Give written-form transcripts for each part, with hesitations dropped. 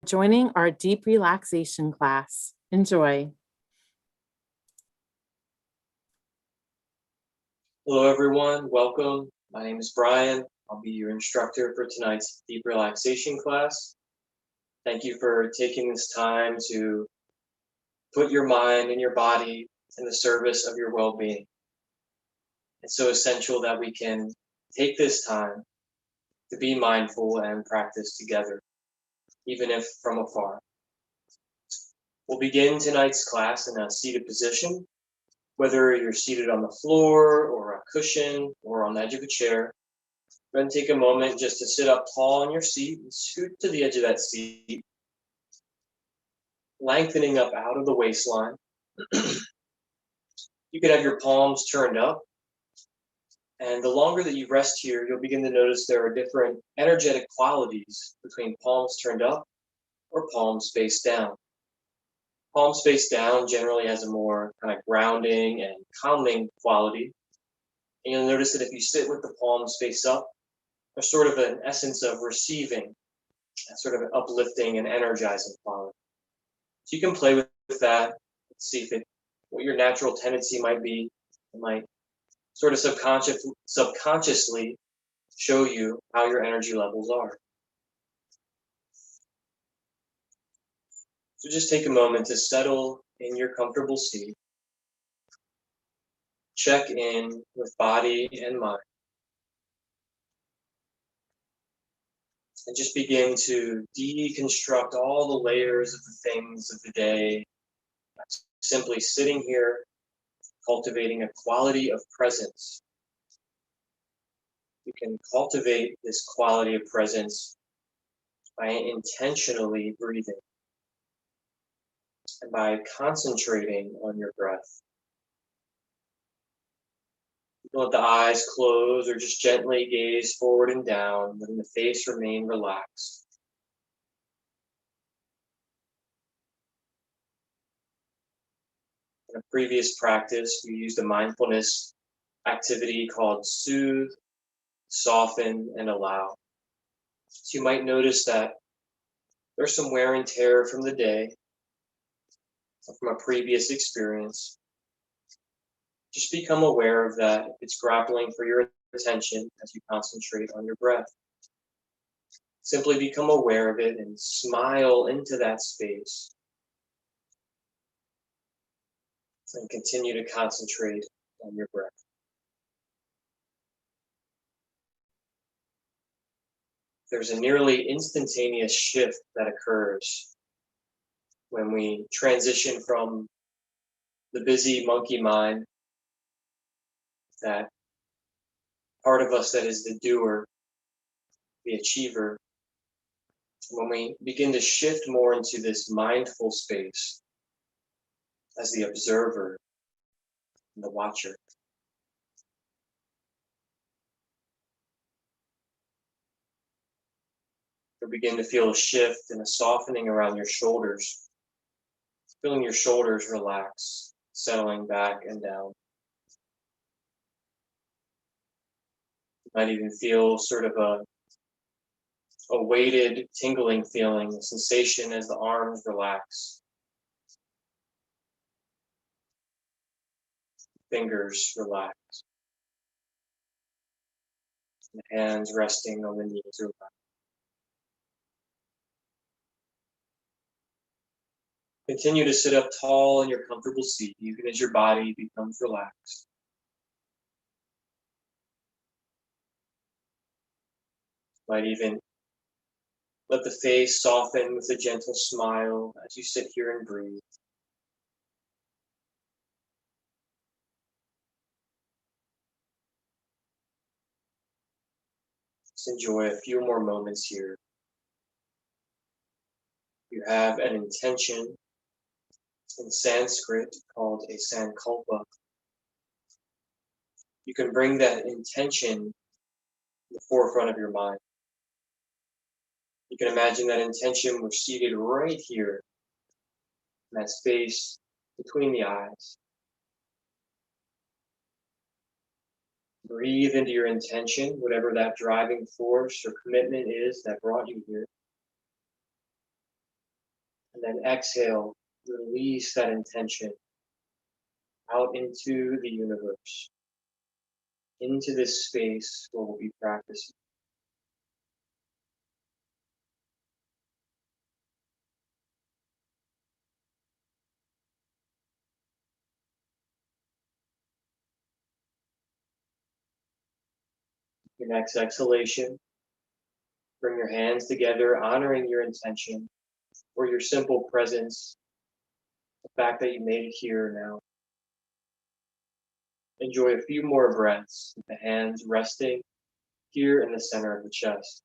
joining our deep relaxation class. Enjoy. Hello, everyone. Welcome. My name is Brian. I'll be your instructor for tonight's deep relaxation class. Thank you for taking this time to put your mind and your body in the service of your well-being. It's so essential that we can take this time to be mindful and practice together, even if from afar. We'll begin tonight's class in a seated position. Whether you're seated on the floor or a cushion or on the edge of a chair, go ahead and take a moment just to sit up tall in your seat and scoot to the edge of that seat, lengthening up out of the waistline. You could have your palms turned up, and the longer that you rest here, you'll begin to notice there are different energetic qualities between palms turned up or palms face down. Palms face down generally has a more kind of grounding and calming quality, and you'll notice that if you sit with the palms face up, there's sort of an essence of receiving, sort of an uplifting and energizing quality. So you can play with that, see if what your natural tendency might be. It might sort of subconsciously show you how your energy levels are. So just take a moment to settle in your comfortable seat. Check in with body and mind. And just begin to deconstruct all the layers of the things of the day. Simply sitting here, cultivating a quality of presence. You can cultivate this quality of presence by intentionally breathing and by concentrating on your breath. You can let the eyes close or just gently gaze forward and down, letting the face remain relaxed. In a previous practice, we used a mindfulness activity called soothe, soften, and allow. So you might notice that there's some wear and tear from the day, from a previous experience. Just become aware of that if it's grappling for your attention as you concentrate on your breath. Simply become aware of it and smile into that space. And continue to concentrate on your breath. There's a nearly instantaneous shift that occurs when we transition from the busy monkey mind, that part of us that is the doer, the achiever, when we begin to shift more into this mindful space as the observer and the watcher. You'll begin to feel a shift and a softening around your shoulders, feeling your shoulders relax, settling back and down. You might even feel sort of a weighted, tingling feeling, a sensation as the arms relax. Fingers relax. The hands resting on the knees relax. Continue to sit up tall in your comfortable seat, even as your body becomes relaxed. Might even let the face soften with a gentle smile as you sit here and breathe. Just enjoy a few more moments here. You have an intention in Sanskrit called a sankalpa. You can bring that intention to the forefront of your mind. You can imagine that intention was seated right here in that space between the eyes. Breathe into your intention, whatever that driving force or commitment is that brought you here. then exhale, release that intention out into the universe, into this space where we'll be practicing. Your next exhalation, bring your hands together, honoring your intention or your simple presence, the fact that you made it here now. Enjoy a few more breaths with the hands resting here in the center of the chest.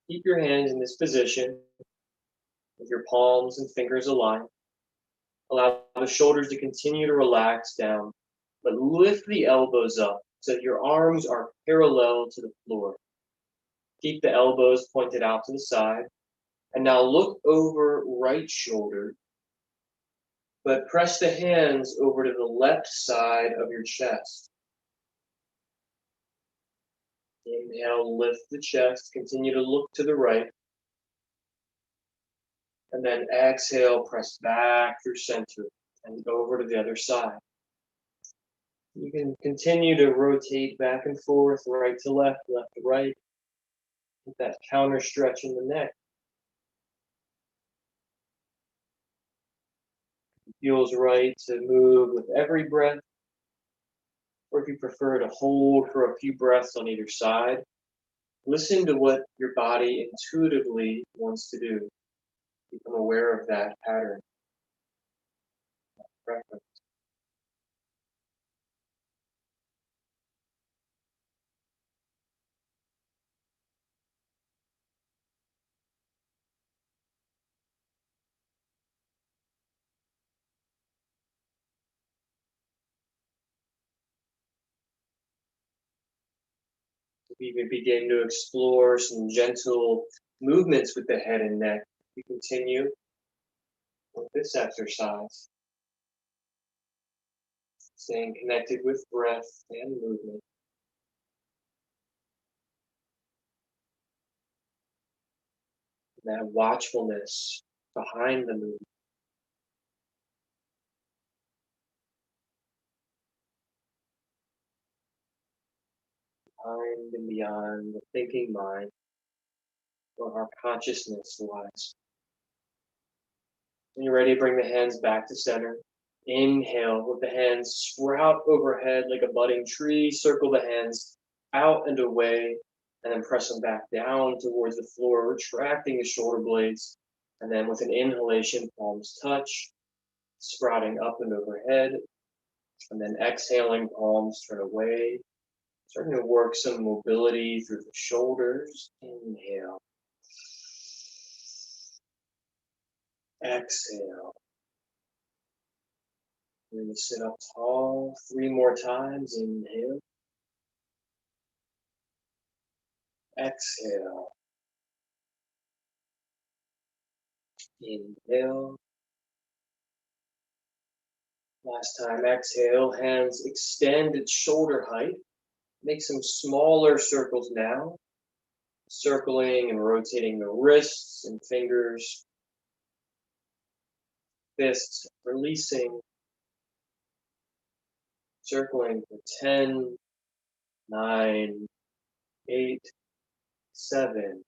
Keep your hands in this position with your palms and fingers aligned. Allow the shoulders to continue to relax down, but lift the elbows up so that your arms are parallel to the floor. Keep the elbows pointed out to the side. And now look over right shoulder, but press the hands over to the left side of your chest. Inhale, lift the chest, continue to look to the right. And then exhale, press back through center and over to the other side. You can continue to rotate back and forth, right to left to right. With that counter stretch in the neck. It feels right to move with every breath, or if you prefer to hold for a few breaths on either side, listen to what your body intuitively wants to do. Become aware of that pattern, that preference. We even begin to explore some gentle movements with the head and neck. We continue with this exercise, staying connected with breath and movement. That watchfulness behind the movement. Behind and beyond the thinking mind where our consciousness lies. When you're ready, bring the hands back to center. Inhale, let the hands sprout overhead like a budding tree. Circle the hands out and away, and then press them back down towards the floor, retracting the shoulder blades. And then with an inhalation, palms touch, sprouting up and overhead. And then exhaling, palms turn away. Starting to work some mobility through the shoulders. Inhale. Exhale. We're going to sit up tall 3 more times. Inhale. Exhale. Inhale. Last time, exhale. Hands extend at shoulder height. Make some smaller circles now. Circling and rotating the wrists and fingers. Fists releasing. Circling for 10, 9, 8, 7,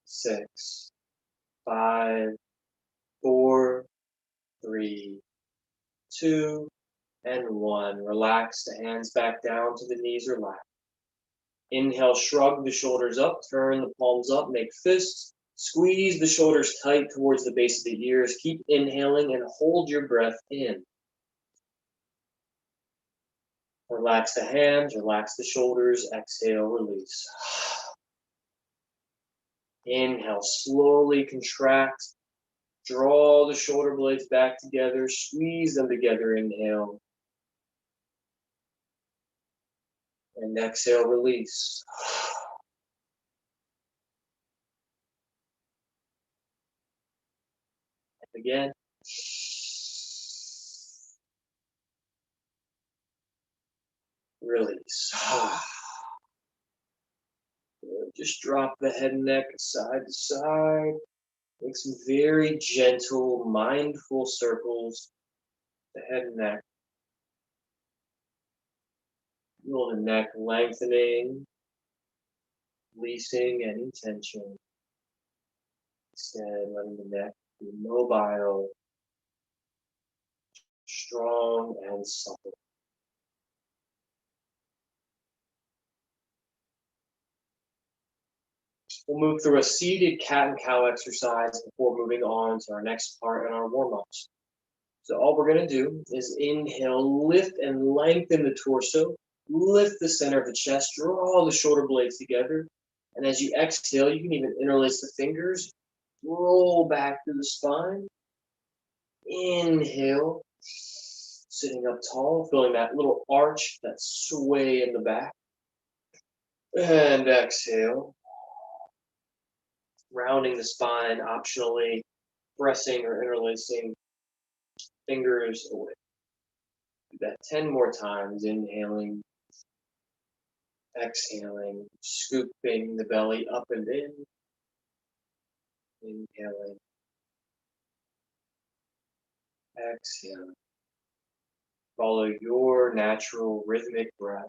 6, 5, 4, 3, 2, and 1. Relax the hands back down to the knees or lap. Inhale, shrug the shoulders up, turn the palms up, make fists. Squeeze the shoulders tight towards the base of the ears. Keep inhaling and hold your breath in. Relax the hands, relax the shoulders. Exhale, release. Inhale, slowly contract. Draw the shoulder blades back together. Squeeze them together. Inhale. And exhale, release. Again. Release. Just drop the head and neck side to side. Make some very gentle, mindful circles. The head and neck. Feel the neck lengthening, releasing any tension. Instead, letting the neck be mobile, strong, and supple. We'll move through a seated cat and cow exercise before moving on to our next part in our warm-ups. So all we're going to do is inhale, lift and lengthen the torso, lift the center of the chest, draw the shoulder blades together. And as you exhale, you can even interlace the fingers, roll back through the spine. Inhale, sitting up tall, feeling that little arch, that sway in the back. And exhale, rounding the spine, optionally pressing or interlacing fingers away. Do that 10 more times, inhaling, exhaling, scooping the belly up and in, inhaling, exhaling. Follow your natural rhythmic breath.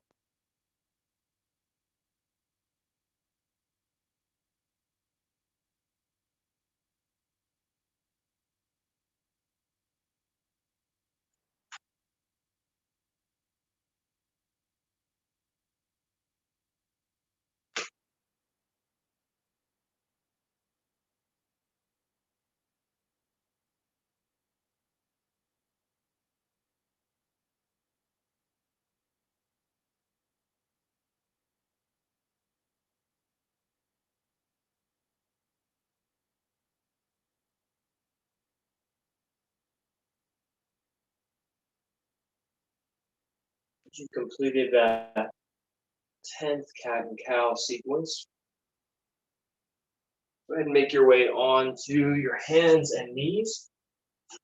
You completed that 10th cat and cow sequence. Go ahead and make your way onto your hands and knees.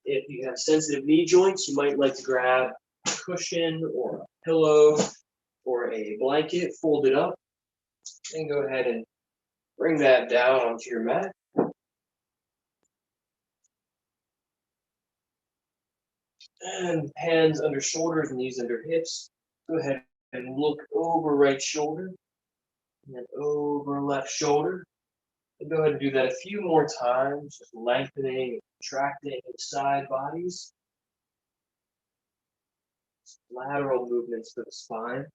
If you have sensitive knee joints, you might like to grab a cushion or a pillow or a blanket, fold it up, and go ahead and bring that down onto your mat. And hands under shoulders, knees under hips. Go ahead and look over right shoulder, and then over left shoulder. And go ahead and do that a few more times, just lengthening, contracting the side bodies. Lateral movements for the spine.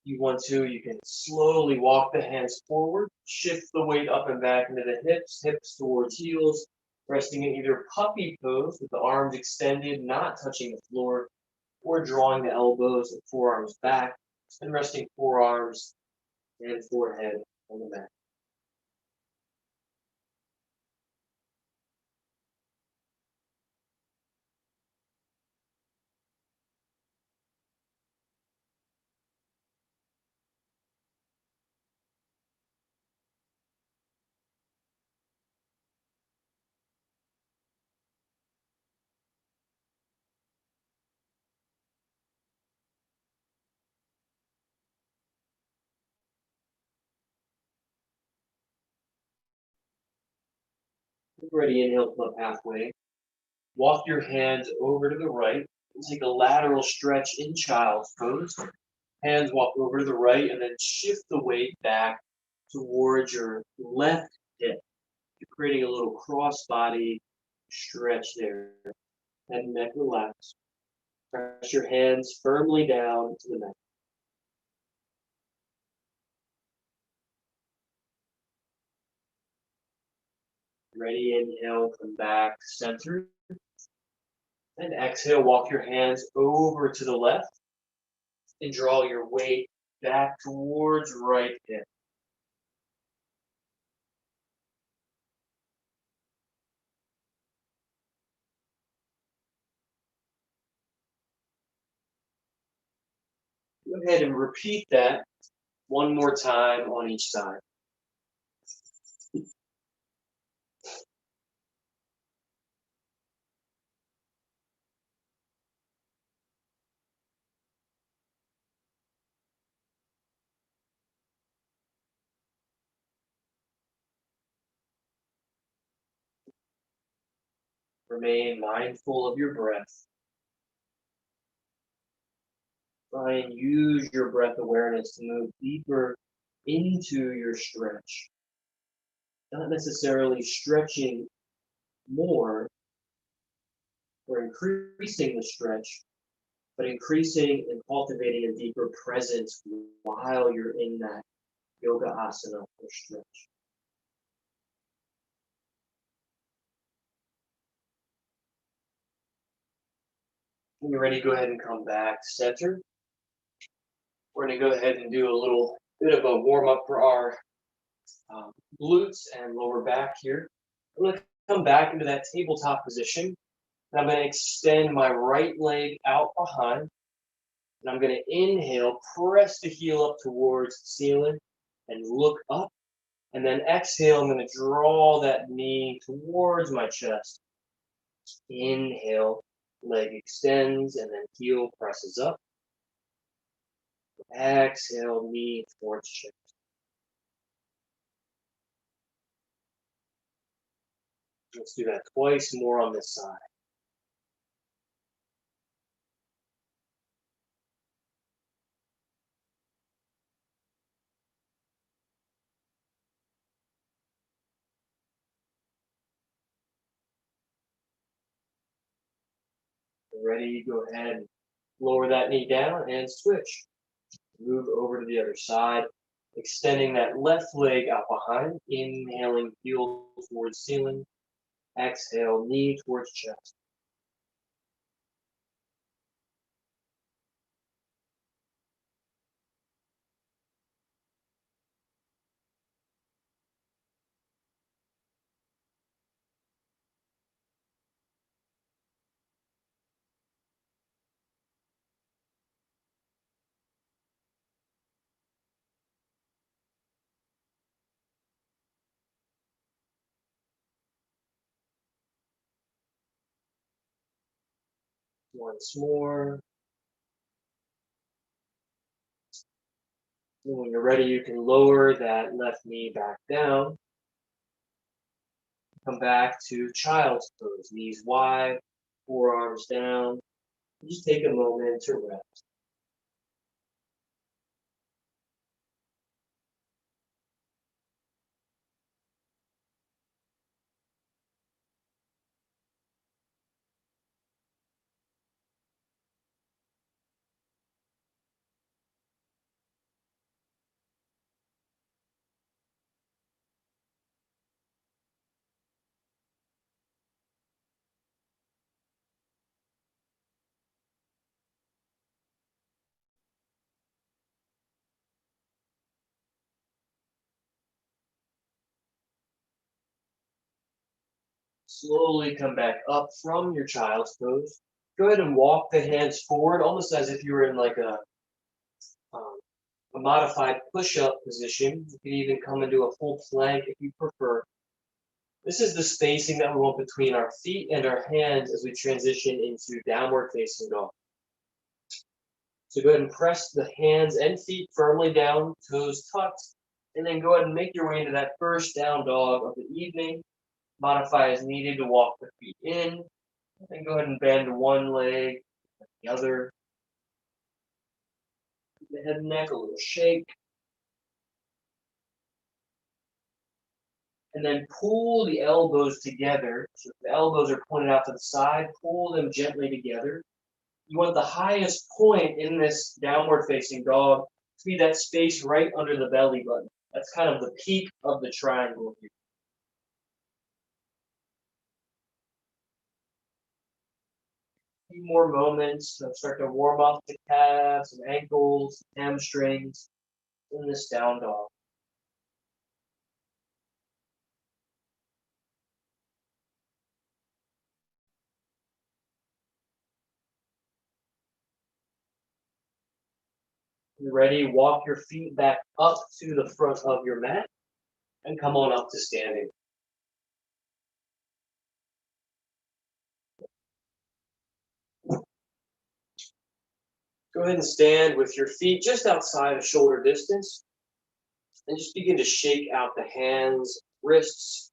If you want to, you can slowly walk the hands forward, shift the weight up and back into the hips, hips towards heels, resting in either puppy pose with the arms extended, not touching the floor, or drawing the elbows and forearms back, and resting forearms and forehead on the mat. Ready, inhale, come up halfway. Walk your hands over to the right. Take a lateral stretch in child's pose. Hands walk over to the right and then shift the weight back towards your left hip. You're creating a little cross-body stretch there. Head and neck relax. Press your hands firmly down to the mat. Ready, inhale, come back, center. And exhale, walk your hands over to the left and draw your weight back towards right hip. Go ahead and repeat that one more time on each side. Remain mindful of your breath. Try and use your breath awareness to move deeper into your stretch. Not necessarily stretching more or increasing the stretch, but increasing and cultivating a deeper presence while you're in that yoga asana or stretch. When you're ready, go ahead and come back to center. We're going to go ahead and do a little bit of a warm up for our glutes and lower back here. I'm going to come back into that tabletop position. And I'm going to extend my right leg out behind. And I'm going to inhale, press the heel up towards the ceiling and look up. And then exhale, I'm going to draw that knee towards my chest. Inhale, leg extends, and then heel presses up. Exhale, knee towards chest. Let's do that twice more on this side. Ready, go ahead and lower that knee down and switch. Move over to the other side, extending that left leg out behind, inhaling heel towards ceiling, exhale, knee towards chest. Once more. And when you're ready, you can lower that left knee back down. Come back to child's pose, knees wide, forearms down. Just take a moment to rest. Slowly come back up from your child's pose. Go ahead and walk the hands forward, almost as if you were in like a modified push-up position. You can even come into a full plank if you prefer. This is the spacing that we want between our feet and our hands as we transition into downward facing dog. So go ahead and press the hands and feet firmly down, toes tucked, and then go ahead and make your way into that first down dog of the evening. Modify as needed to walk the feet in, and go ahead and bend one leg, the other. The head and neck, a little shake. And then pull the elbows together. So if the elbows are pointed out to the side, pull them gently together. You want the highest point in this downward facing dog to be that space right under the belly button. That's kind of the peak of the triangle here. A few more moments to start to warm up the calves and ankles, hamstrings in this down dog. You're ready, walk your feet back up to the front of your mat and come on up to standing. Go ahead and stand with your feet just outside of shoulder distance and just begin to shake out the hands, wrists.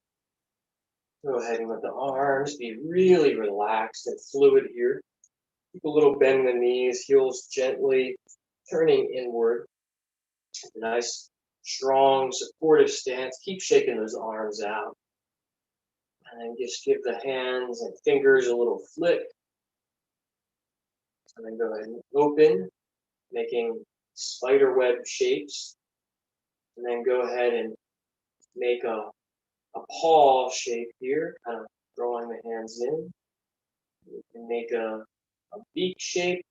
Go ahead and let the arms be really relaxed and fluid here. Keep a little bend in the knees, heels gently turning inward. Nice, strong, supportive stance. Keep shaking those arms out. And then just give the hands and fingers a little flick. And then go ahead and open, making spider web shapes. And then go ahead and make a paw shape here, kind of drawing the hands in. You can make a beak shape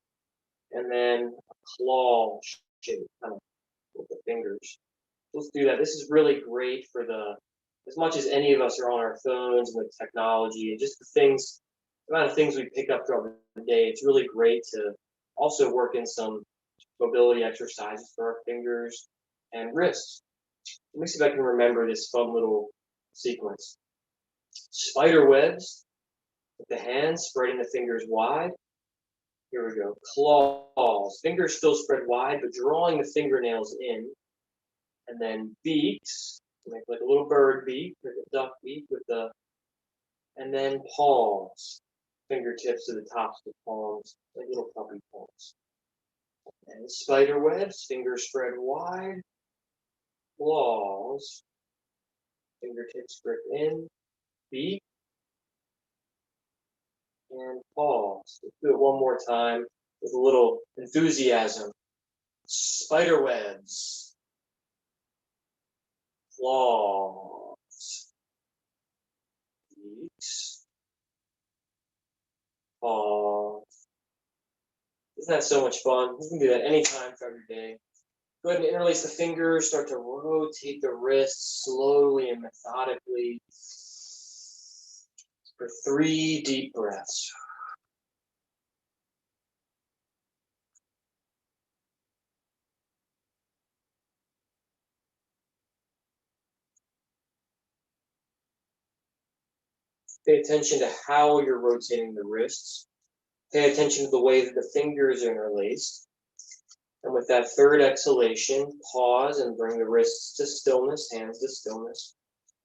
and then a claw shape, kind of with the fingers. Let's do that. This is really great for as much as any of us are on our phones and with technology and just the amount of things we pick up throughout the day, it's really great to also work in some mobility exercises for our fingers and wrists. Let me see if I can remember this fun little sequence. Spider webs with the hands, spreading the fingers wide. Here we go. Claws. Fingers still spread wide, but drawing the fingernails in. And then beaks. Make like a little bird beak, like a duck beak and then paws. Fingertips to the tops of the palms, like little puppy paws. And spider webs, fingers spread wide. Claws. Fingertips grip in. Beak. And pause. Let's do it one more time with a little enthusiasm. Spider webs. Claws. Beaks. Pause. Isn't that so much fun? You can do that anytime throughout your day. Go ahead and interlace the fingers. Start to rotate the wrists slowly and methodically for 3 deep breaths. Pay attention to how you're rotating the wrists. Pay attention to the way that the fingers are interlaced. And with that third exhalation, pause and bring the wrists to stillness, hands to stillness.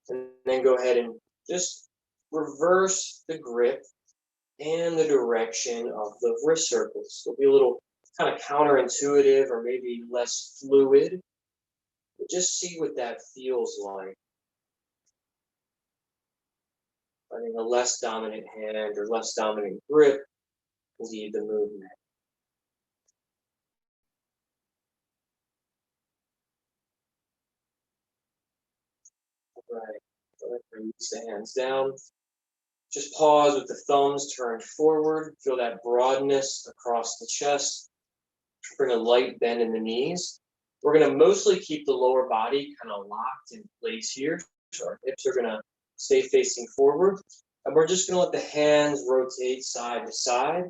And then go ahead and just reverse the grip and the direction of the wrist circles. It'll be a little kind of counterintuitive or maybe less fluid, but just see what that feels like. Letting a less dominant hand or less dominant grip lead the movement. All right, go ahead and release the hands down. Just pause with the thumbs turned forward. Feel that broadness across the chest. Bring a light bend in the knees. We're going to mostly keep the lower body kind of locked in place here. So our hips are going to stay facing forward. And we're just going to let the hands rotate side to side.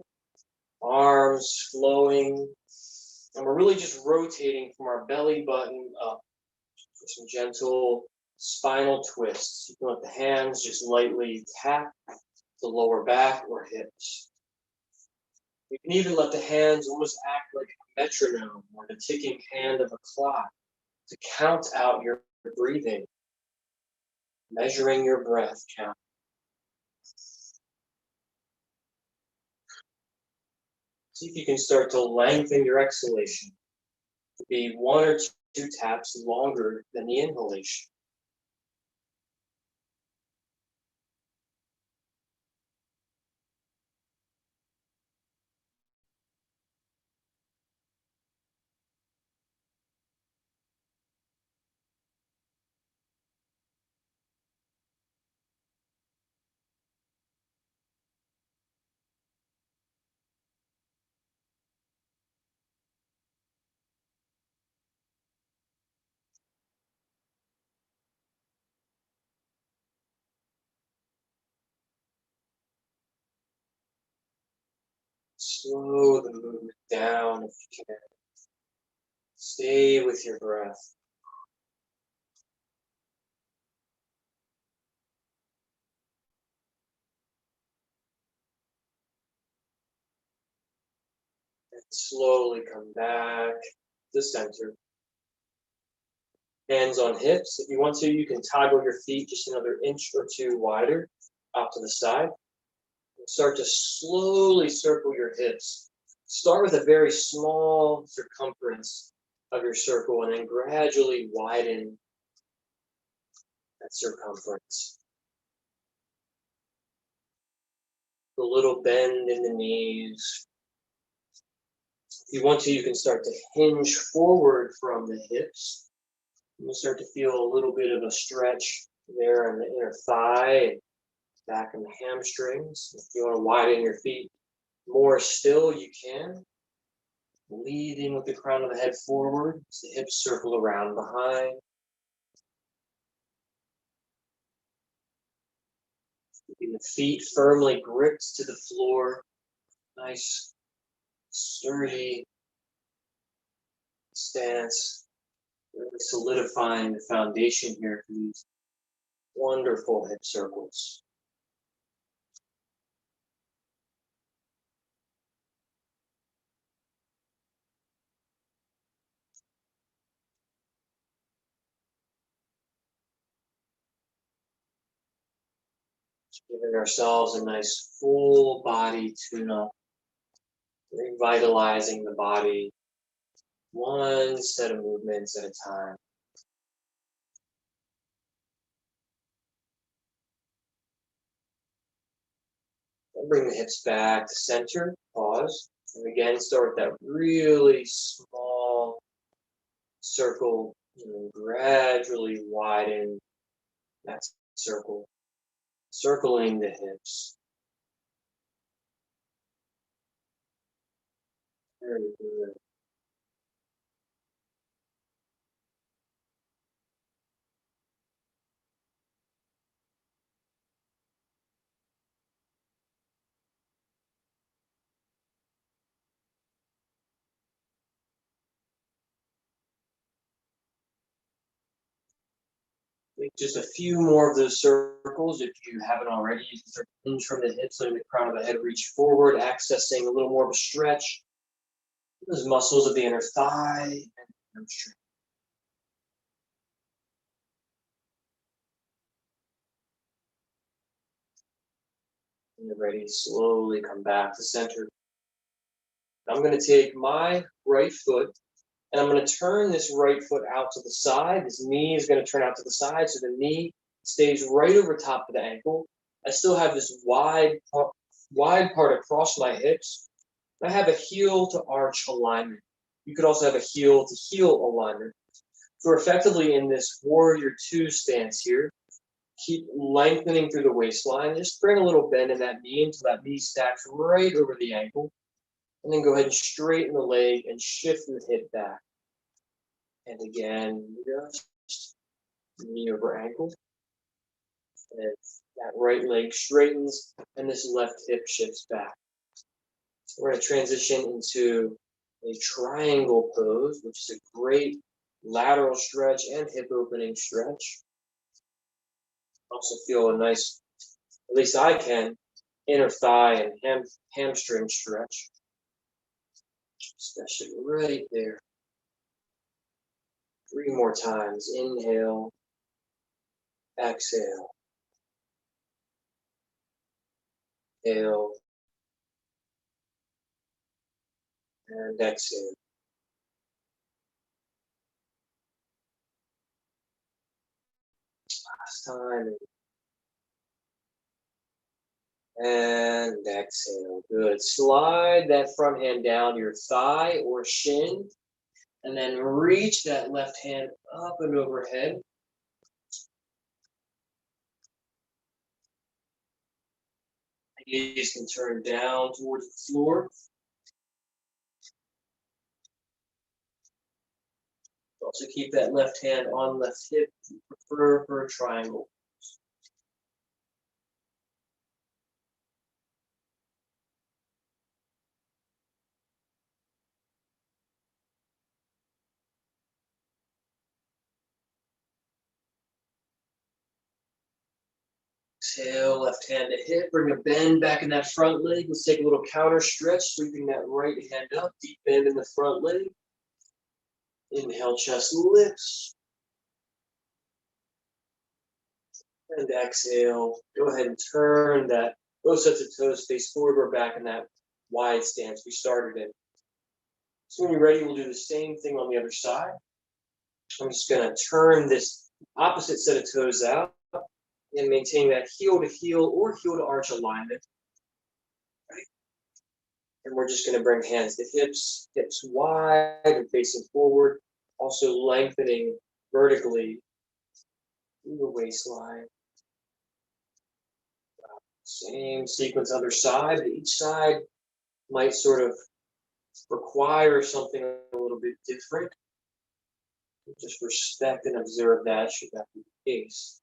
Arms flowing. And we're really just rotating from our belly button up. For some gentle spinal twists. You can let the hands just lightly tap the lower back or hips. You can even let the hands almost act like a metronome or the ticking hand of a clock to count out your breathing, measuring your breath count. See if you can start to lengthen your exhalation to be 1 or 2 taps longer than the inhalation. Slow the movement down if you can. Stay with your breath. And slowly come back to center. Hands on hips. If you want to, you can toggle your feet just another inch or two wider out to the side. And start to slowly circle your hips. Start with a very small circumference of your circle and then gradually widen that circumference. A little bend in the knees. If you want to, you can start to hinge forward from the hips. You'll start to feel a little bit of a stretch there in the inner thigh and back in the hamstrings. If you want to widen your feet more still, you can. Leading with the crown of the head forward as the hips circle around behind. Keeping the feet firmly gripped to the floor. Nice, sturdy stance. Really solidifying the foundation here for these wonderful hip circles. Giving ourselves a nice full body tune-up, revitalizing the body one set of movements at a time. And bring the hips back to center, pause, and again start with that really small circle, gradually widen that circle, circling the hips. Very good. Make just a few more of those circles. If you haven't already, you can start to hinge from the hips, letting the crown of the head reach forward, accessing a little more of a stretch. Those muscles of the inner thigh and hamstring. When you're ready, slowly come back to center. I'm going to take my right foot and I'm going to turn this right foot out to the side. This knee is going to turn out to the side, so the knee stays right over top of the ankle. I still have this wide part across my hips. I have a heel to arch alignment. You could also have a heel to heel alignment. So we're effectively in this warrior two stance here. Keep lengthening through the waistline. Just bring a little bend in that knee until that knee stacks right over the ankle. And then go ahead and straighten the leg and shift the hip back. And again, just knee over ankle. And that right leg straightens and this left hip shifts back. We're going to transition into a triangle pose, which is a great lateral stretch and hip opening stretch. Also feel a nice, at least I can, inner thigh and hamstring stretch. Especially right there. 3 more times. Inhale, exhale. Inhale, and exhale. Last time. And exhale. Good. Slide that front hand down to your thigh or shin. And then reach that left hand up and overhead. Gaze can turn down towards the floor. Also keep that left hand on left hip, prefer for a triangle. Exhale, left hand to hip, bring a bend back in that front leg. Let's take a little counter stretch, sweeping that right hand up, deep bend in the front leg. Inhale, chest lifts. And exhale, go ahead and turn that, both sets of toes face forward or back in that wide stance we started in. So when you're ready, we'll do the same thing on the other side. I'm just gonna turn this opposite set of toes out and maintain that heel to heel or heel to arch alignment. Right? And we're just gonna bring hands to hips, hips wide and facing forward, also lengthening vertically through the waistline. Same sequence other side, but each side might sort of require something a little bit different. Just respect and observe that, should that be the case.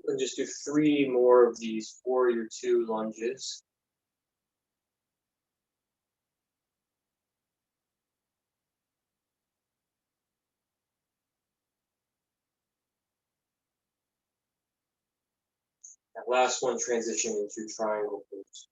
And just do 3 more of these warrior 2 lunges. That last one transition into triangle pose.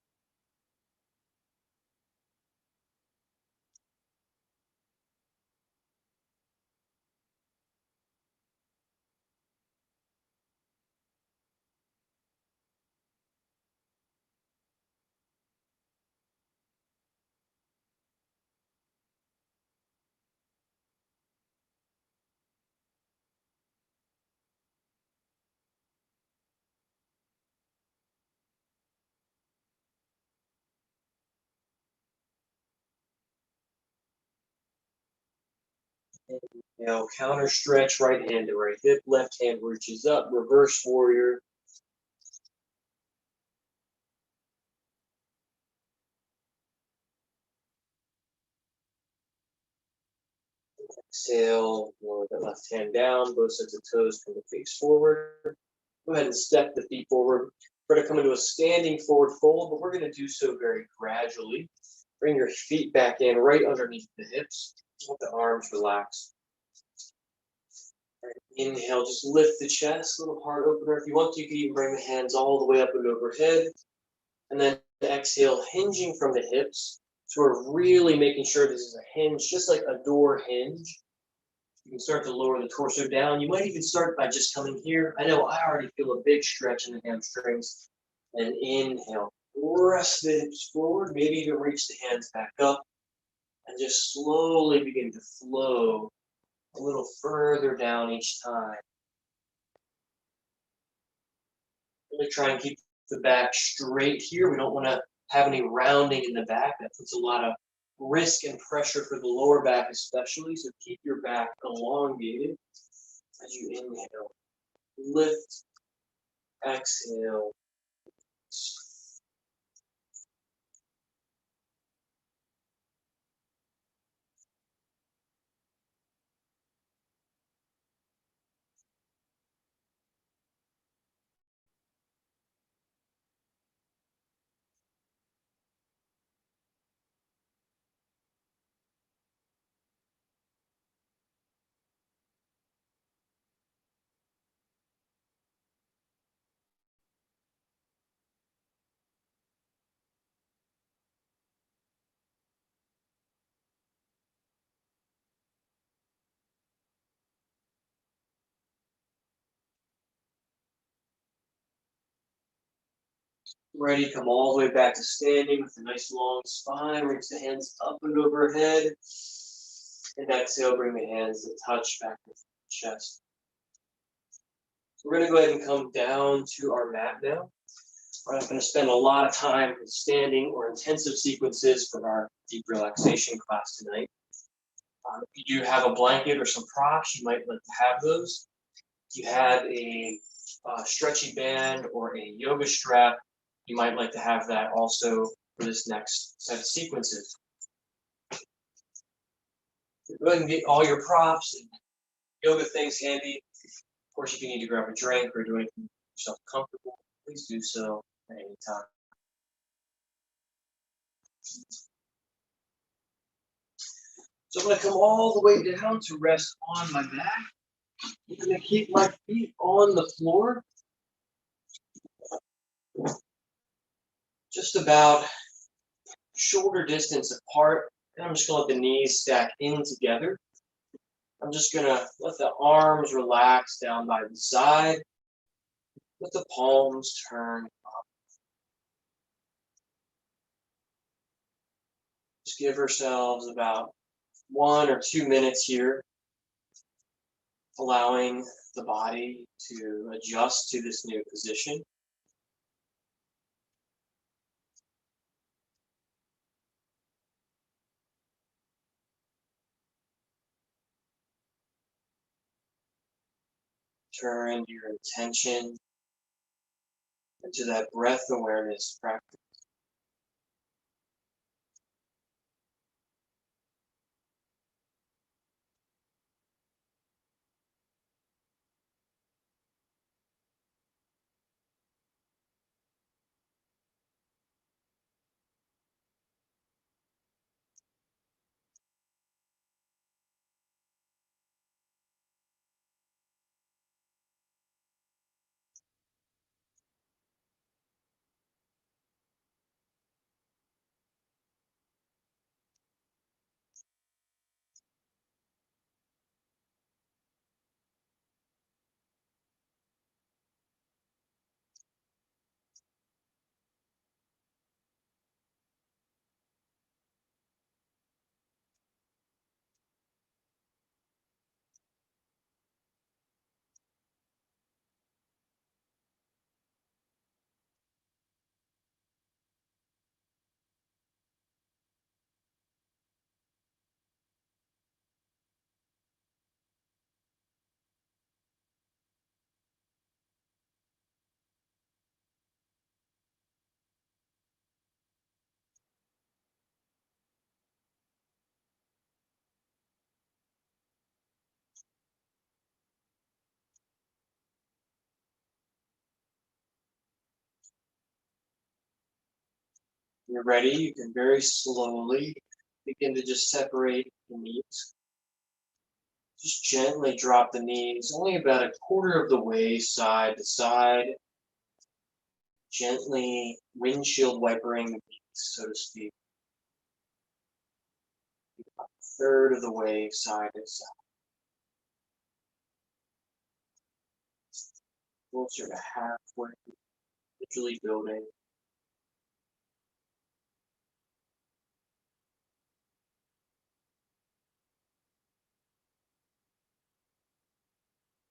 Now counter stretch, right hand to right hip, left hand reaches up, reverse warrior. Exhale, lower the left hand down, both sets of toes come to face forward. Go ahead and step the feet forward. We're going to come into a standing forward fold, but we're going to do so very gradually. Bring your feet back in right underneath the hips. Let the arms relax. Inhale, just lift the chest, little heart opener. If you want to, you can even bring the hands all the way up and overhead. And then exhale, hinging from the hips. So we're really making sure this is a hinge, just like a door hinge. You can start to lower the torso down. You might even start by just coming here. I know I already feel a big stretch in the hamstrings. And inhale, press the hips forward, maybe even reach the hands back up. And just slowly begin to flow a little further down each time. Really try and keep the back straight here. We don't want to have any rounding in the back. That puts a lot of risk and pressure for the lower back especially. So keep your back elongated as you inhale. Lift, exhale. Ready, come all the way back to standing with a nice long spine. Reach the hands up and overhead. And exhale, bring the hands to touch back to the chest. So we're going to go ahead and come down to our mat now. We're not going to spend a lot of time standing or intensive sequences for our deep relaxation class tonight. If you do have a blanket or some props, you might like to have those. If you have a stretchy band or a yoga strap, you might like to have that also for this next set of sequences. So go ahead and get all your props and yoga things handy. Of course, if you need to grab a drink or do anything to make yourself comfortable, please do so at any time. So I'm going to come all the way down to rest on my back. I'm going to keep my feet on the floor, just about shoulder distance apart. And I'm just going to let the knees stack in together. I'm just going to let the arms relax down by the side. Let the palms turn up. Just give ourselves about 1 or 2 minutes here, allowing the body to adjust to this new position. Turn your attention into that breath awareness practice. When you're ready, you can very slowly begin to just separate the knees. Just gently drop the knees only about 1/4 of the way side to side. Gently windshield wipering the knees, so to speak. About 1/3 of the way side to side. Closer to halfway, literally building.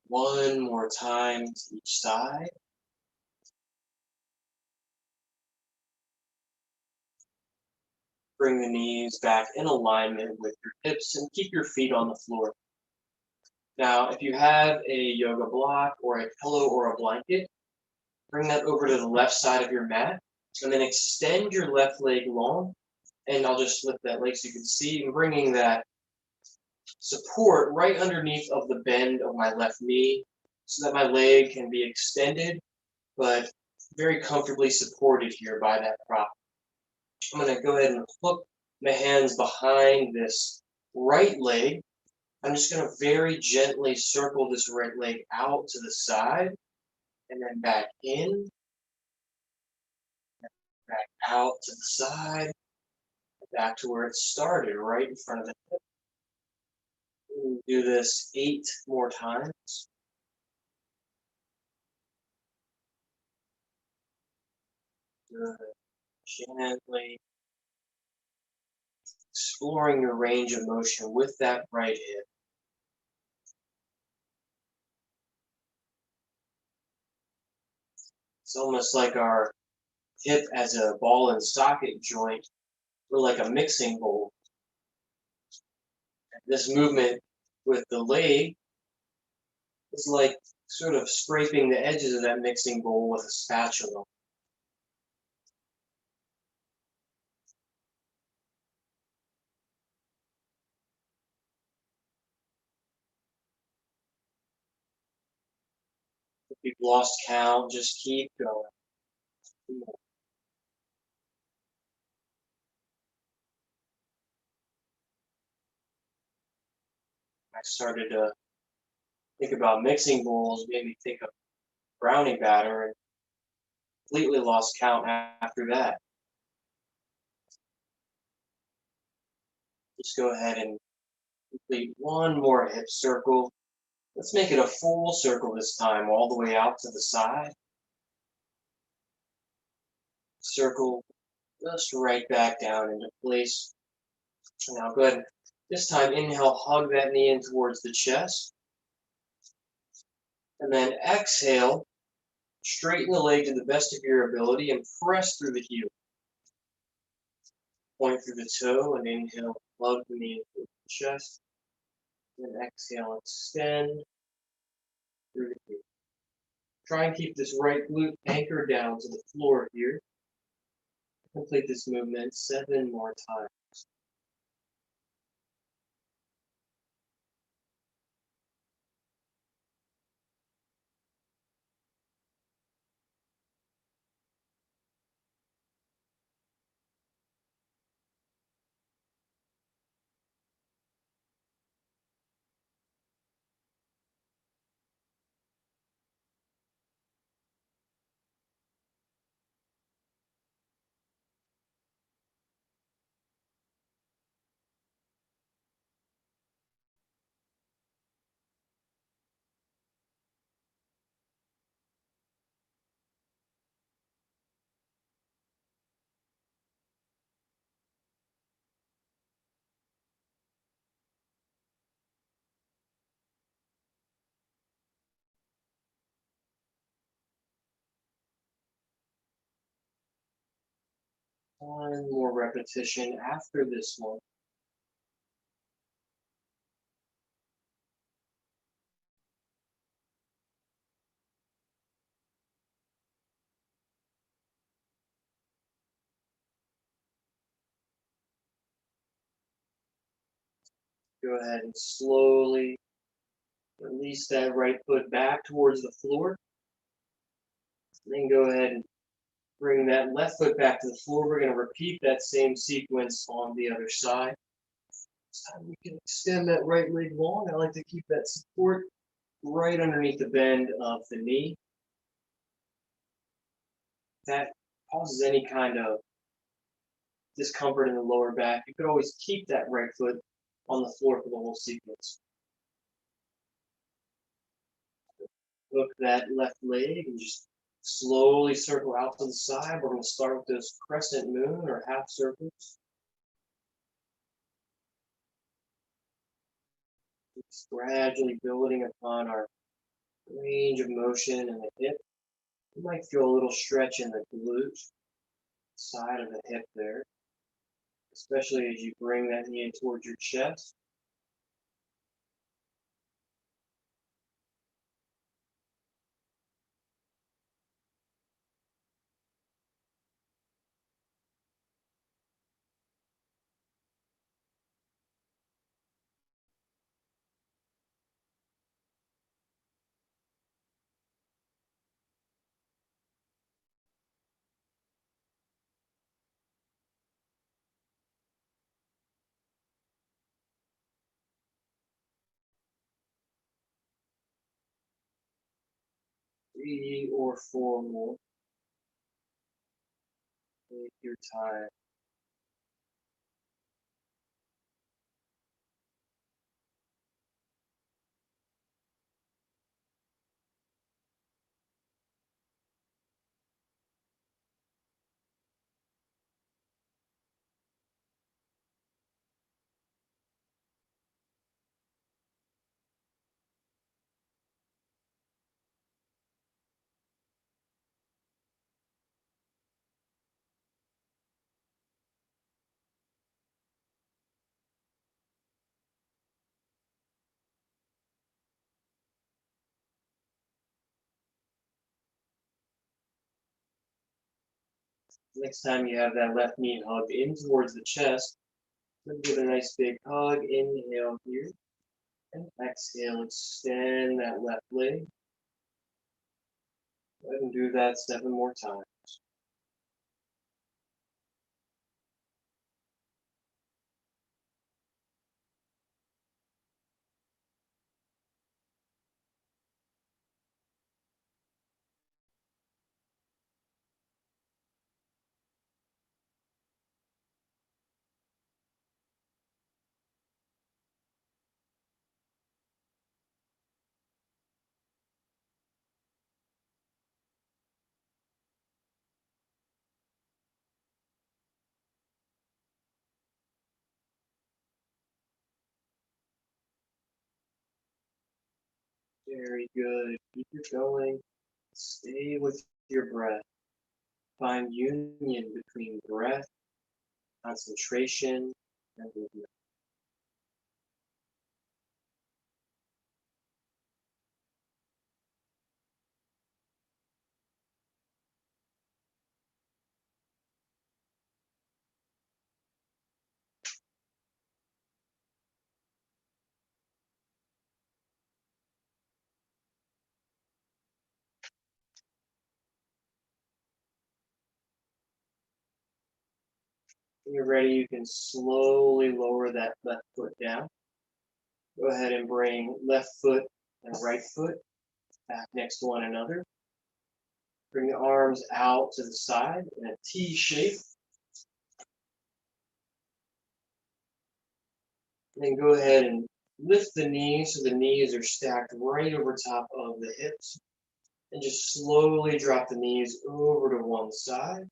One more time to each side. Bring the knees back in alignment with your hips and keep your feet on the floor. Now, if you have a yoga block or a pillow or a blanket, bring that over to the left side of your mat and then extend your left leg long. And I'll just lift that leg so you can see, and bringing that support right underneath of the bend of my left knee so that my leg can be extended, but very comfortably supported here by that prop. I'm going to go ahead and hook my hands behind this right leg. I'm just going to very gently circle this right leg out to the side and then back in, back out to the side, back to where it started, right in front of the hip. We'll do this 8 more times. Good. Gently exploring your range of motion with that right hip. It's almost like our hip as a ball and socket joint, or like a mixing bowl. And this movement with the leg is like sort of scraping the edges of that mixing bowl with a spatula. If you've lost count, just keep going. I started to think about mixing bowls, made me think of brownie batter, and completely lost count after that. Just go ahead and complete one more hip circle. Let's make it a full circle this time, all the way out to the side. Circle just right back down into place. Now go ahead. This time, inhale, hug that knee in towards the chest. And then exhale, straighten the leg to the best of your ability and press through the heel. Point through the toe and inhale, hug the knee into the chest. Then exhale, extend through the heel. Try and keep this right glute anchored down to the floor here. Complete this movement 7 more times. One more repetition after this one. Go ahead and slowly release that right foot back towards the floor. Then go ahead and bring that left foot back to the floor. We're going to repeat that same sequence on the other side. This time we can extend that right leg long. I like to keep that support right underneath the bend of the knee. That causes any kind of discomfort in the lower back, you could always keep that right foot on the floor for the whole sequence. Hook that left leg and just slowly circle out to the side. We're going to start with those crescent moon or half circles. Just gradually building upon our range of motion in the hip. You might feel a little stretch in the glute side of the hip there, especially as you bring that knee in towards your chest. Three or four more. Take your time. Next time you have that left knee hugged in towards the chest, give it a nice big hug. Inhale here. And exhale, extend that left leg. Go ahead and do that 7 more times. Very good. Keep it going. Stay with your breath. Find union between breath, concentration, and movement. When you're ready, you can slowly lower that left foot down. Go ahead and bring left foot and right foot back next to one another. Bring the arms out to the side in a T shape. And then go ahead and lift the knees so the knees are stacked right over top of the hips. And just slowly drop the knees over to one side.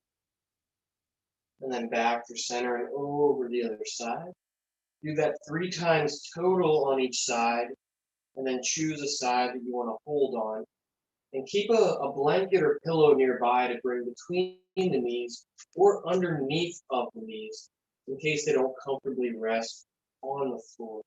And then back for center and over the other side. Do that 3 times total on each side. And then choose a side that you want to hold on. And keep a blanket or pillow nearby to bring between the knees or underneath of the knees in case they don't comfortably rest on the floor.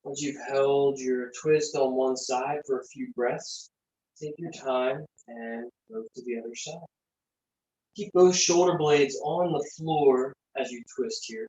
Once you've held your twist on one side for a few breaths, take your time and go to the other side. Keep both shoulder blades on the floor as you twist here.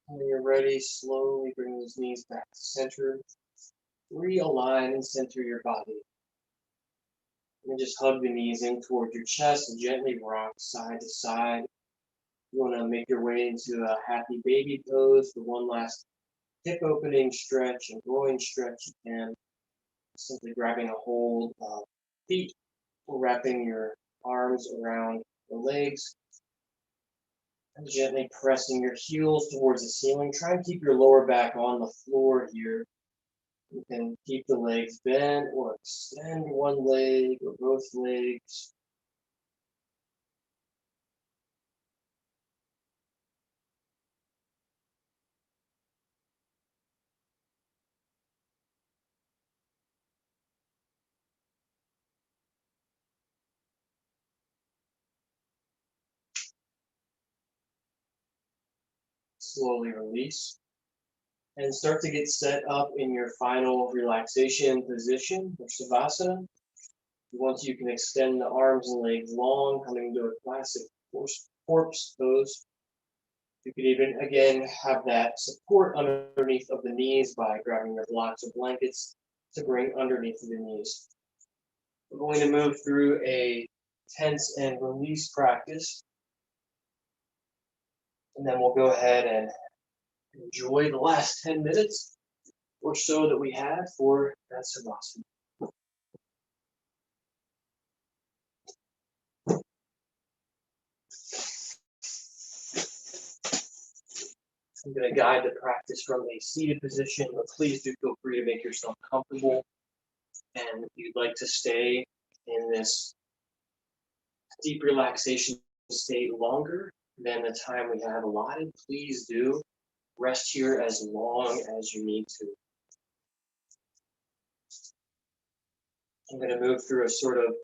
When you're ready, slowly bring those knees back to center. Realign and center your body. And just hug the knees in towards your chest and gently rock side to side. You want to make your way into a happy baby pose for one last hip opening stretch and groin stretch. You can simply grabbing a hold of feet or wrapping your arms around the legs and gently pressing your heels towards the ceiling. Try and keep your lower back on the floor here. You can keep the legs bent or extend one leg or both legs. Slowly release and start to get set up in your final relaxation position or savasana. Once you can extend the arms and legs long, coming to a classic corpse pose. You could even, again, have that support underneath of the knees by grabbing your blocks or blankets to bring underneath the knees. We're going to move through a tense and release practice. And then we'll go ahead and enjoy the last 10 minutes or so that we have for that savasana. I'm going to guide the practice from a seated position, but please do feel free to make yourself comfortable. And if you'd like to stay in this deep relaxation state longer than the time we have allotted, please do rest here as long as you need to. I'm going to move through a sort of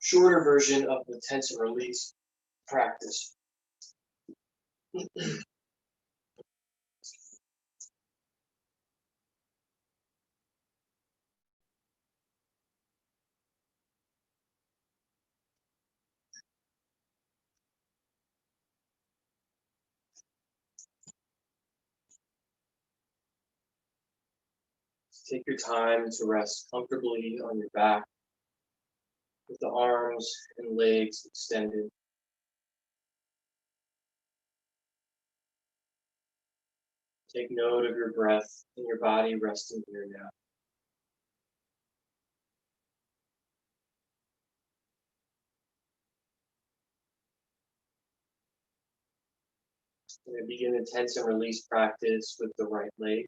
shorter version of the tense and release practice. Take your time to rest comfortably on your back with the arms and legs extended. Take note of your breath and your body resting here now. We're going to begin the tense and release practice with the right leg.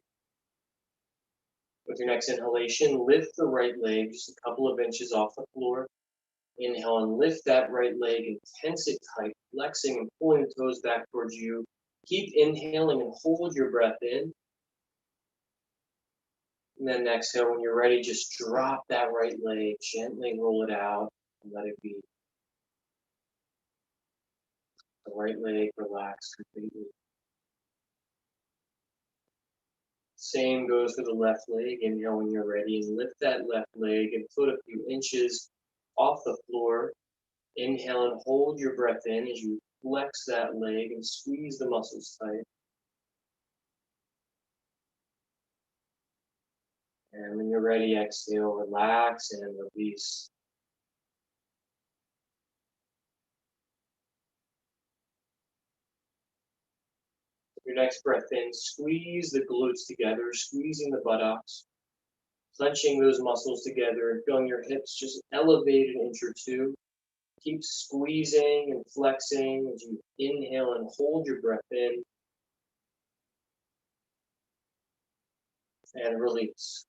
With your next inhalation, lift the right leg just a couple of inches off the floor. Inhale and lift that right leg and tense it tight, flexing and pulling the toes back towards you. Keep inhaling and hold your breath in. And then exhale, when you're ready, just drop that right leg, gently roll it out and let it be. The right leg relax completely. Same goes for the left leg. Inhale when you're ready and lift that left leg and foot a few inches off the floor. Inhale and hold your breath in as you flex that leg and squeeze the muscles tight. And when you're ready, exhale, relax and release. Your next breath in, squeeze the glutes together, squeezing the buttocks, clenching those muscles together and feeling your hips just elevate an inch or two. Keep squeezing and flexing as you inhale and hold your breath in. And release.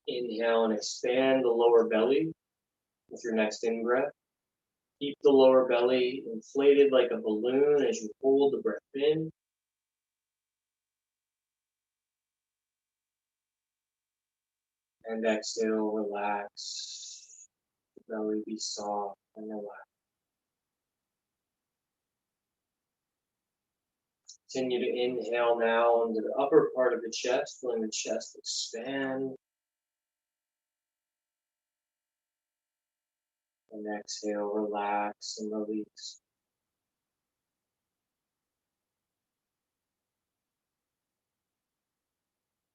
Inhale and expand the lower belly with your next in-breath. Keep the lower belly inflated like a balloon as you hold the breath in. And exhale, relax. The belly be soft and relaxed. Continue to inhale now into the upper part of the chest, feeling the chest expand. And exhale, relax and release.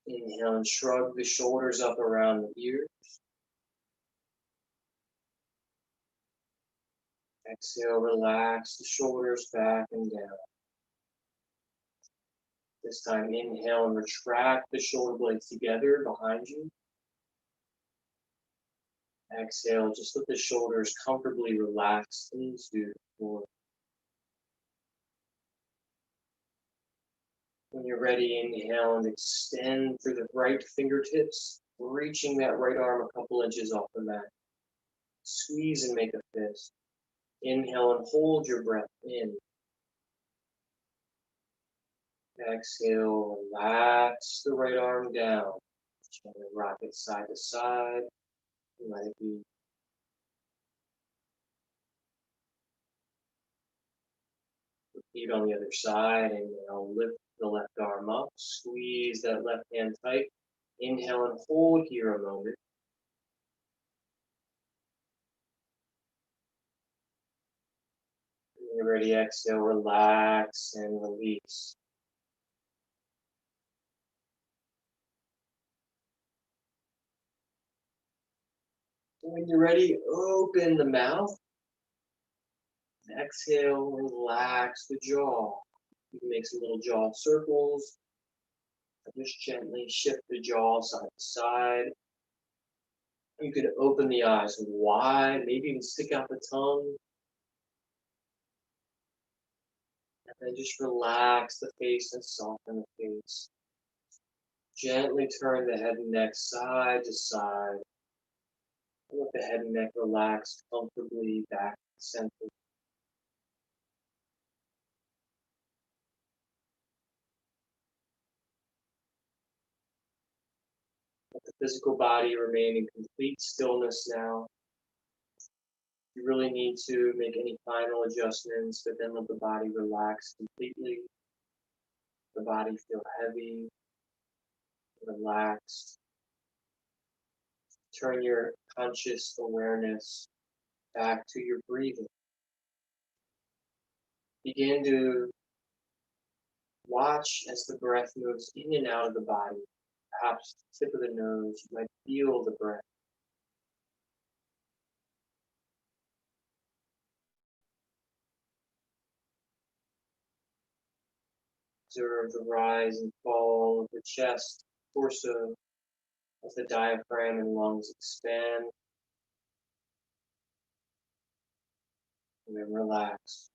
Inhale and shrug the shoulders up around the ears. Exhale, relax the shoulders back and down. This time, inhale and retract the shoulder blades together behind you. Exhale, just let the shoulders comfortably relax into the floor. When you're ready, inhale and extend through the right fingertips, reaching that right arm a couple inches off the mat. Squeeze and make a fist. Inhale and hold your breath in. Exhale, relax the right arm down. Gently rock it side to side. Let it be. Repeat on the other side. Inhale, lift the left arm up. Squeeze that left hand tight. Inhale and hold here a moment. When you're ready, exhale, relax and release. When you're ready, open the mouth. Exhale, relax the jaw. You can make some little jaw circles. Just gently shift the jaw side to side. You could open the eyes wide, maybe even stick out the tongue. And then just relax the face and soften the face. Gently turn the head and neck side to side. Let the head and neck relax comfortably back to the center. Let the physical body remain in complete stillness now. You really need to make any final adjustments, but then let the body relax completely. The body feel heavy, relaxed. Turn your conscious awareness back to your breathing. Begin to watch as the breath moves in and out of the body. Perhaps the tip of the nose, you might feel the breath. Observe the rise and fall of the chest, torso, as the diaphragm and lungs expand. And then relax.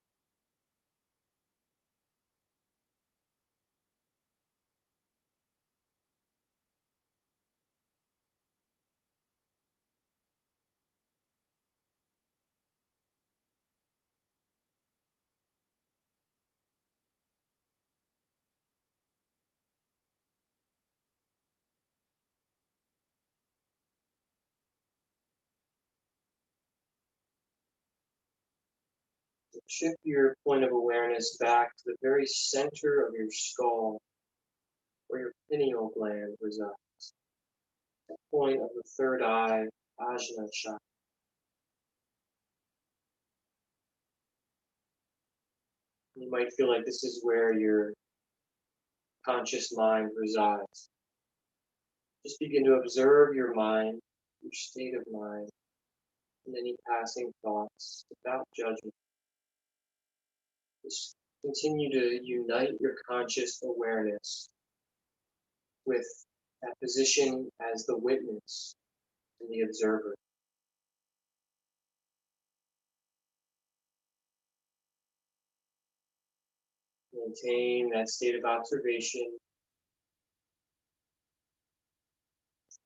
Shift your point of awareness back to the very center of your skull, where your pineal gland resides. The point of the third eye, Ajna chakra. You might feel like this is where your conscious mind resides. Just begin to observe your mind, your state of mind, and any passing thoughts without judgment. Just continue to unite your conscious awareness with that position as the witness and the observer. Maintain that state of observation.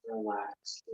Relax.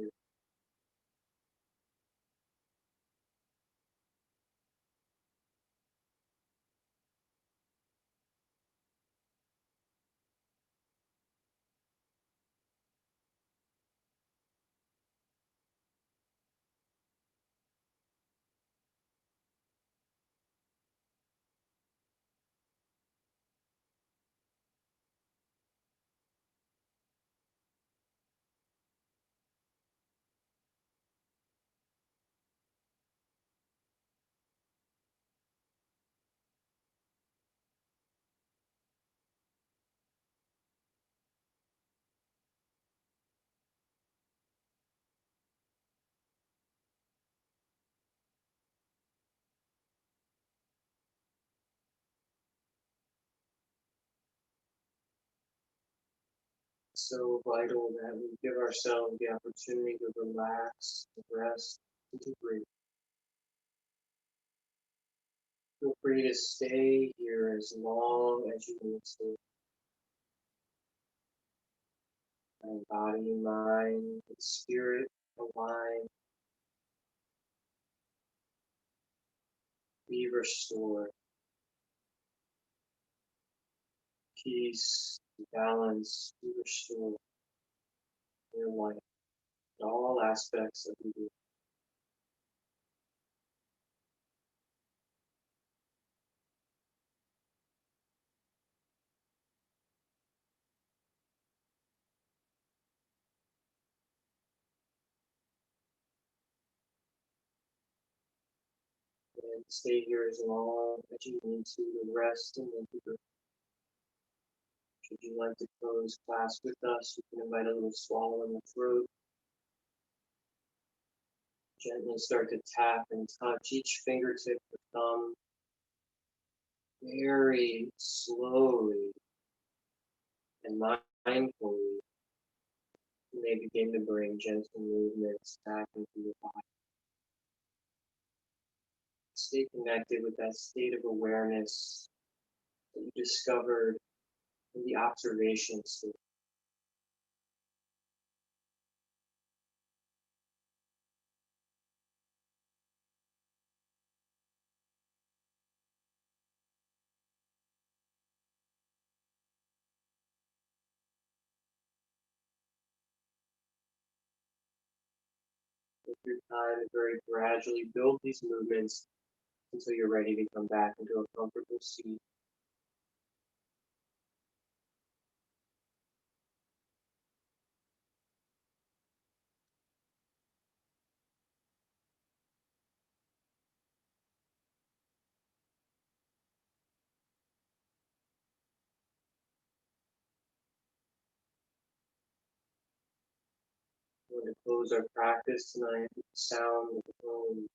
so vital that we give ourselves the opportunity to relax, to rest, and to breathe. Feel free to stay here as long as you need to. And body, mind, and spirit align, be restored. Peace, balance, be restored in your life, in all aspects of you. And stay here as long as you need to rest and then to breathe. Should you like to close class with us, you can invite a little swallow in the throat. Gently start to tap and touch each fingertip or thumb. Very slowly and mindfully, you may begin to bring gentle movements back into your body. Stay connected with that state of awareness that you discovered in the observation state. Take your time and very gradually build these movements until you're ready to come back into a comfortable seat. We're going to close our practice tonight with the sound of Om.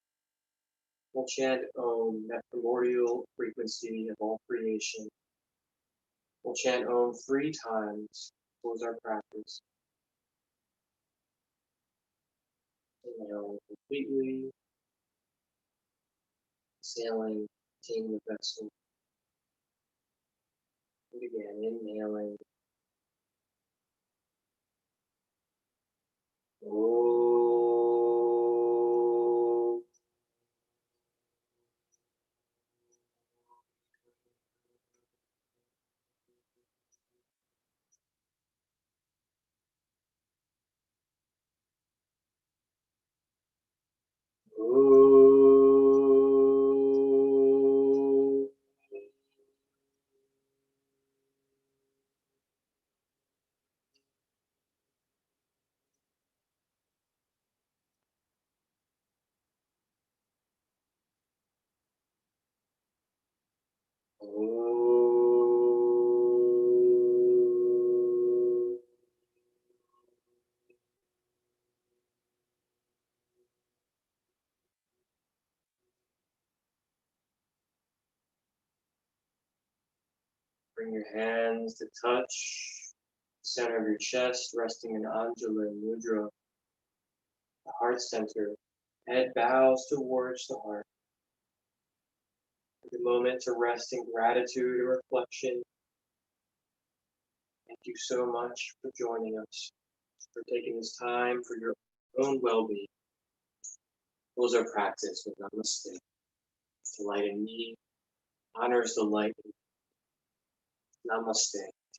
We'll chant Om, that primordial frequency of all creation. We'll chant Om 3 times. Close our practice. Inhale completely. Exhaling, containing the vessel. And again, inhaling. Om. Om. Om. Bring your hands to touch the center of your chest, resting in Anjali Mudra, the heart center. Head bows towards the heart. Take a moment to rest in gratitude and reflection. Thank you so much for joining us, for taking this time for your own well-being. Close our practice with Namaste. The light in me honors the light in me. Namaste.